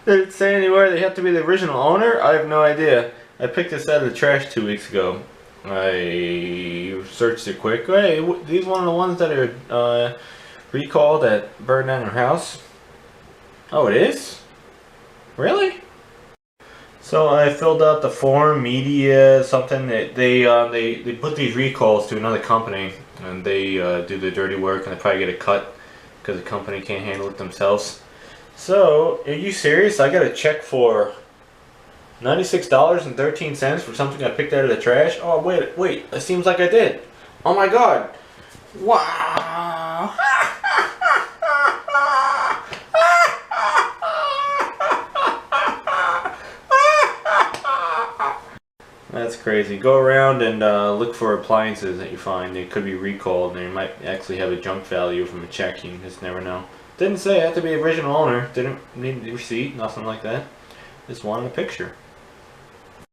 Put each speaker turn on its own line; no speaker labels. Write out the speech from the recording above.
Did it say anywhere they have to be the original owner? I have no idea. I picked this out of the trash 2 weeks ago. I searched it quick. Hey, these one of the ones that are recalled that burned down your house? Oh, it is? Really? So I filled out the form, media, something that they put these recalls to another company, and they do the dirty work, and they probably get a cut because the company can't handle it themselves. So, are you serious? I got a check for $96.13 for something I picked out of the trash? Oh, wait, it seems like I did. Oh my god. Wow. That's crazy. Go around and look for appliances that you find. They could be recalled, and they might actually have a junk value from a check. You just never know. Didn't say it had to be original owner. Didn't need a receipt, nothing like that. Just wanted a picture.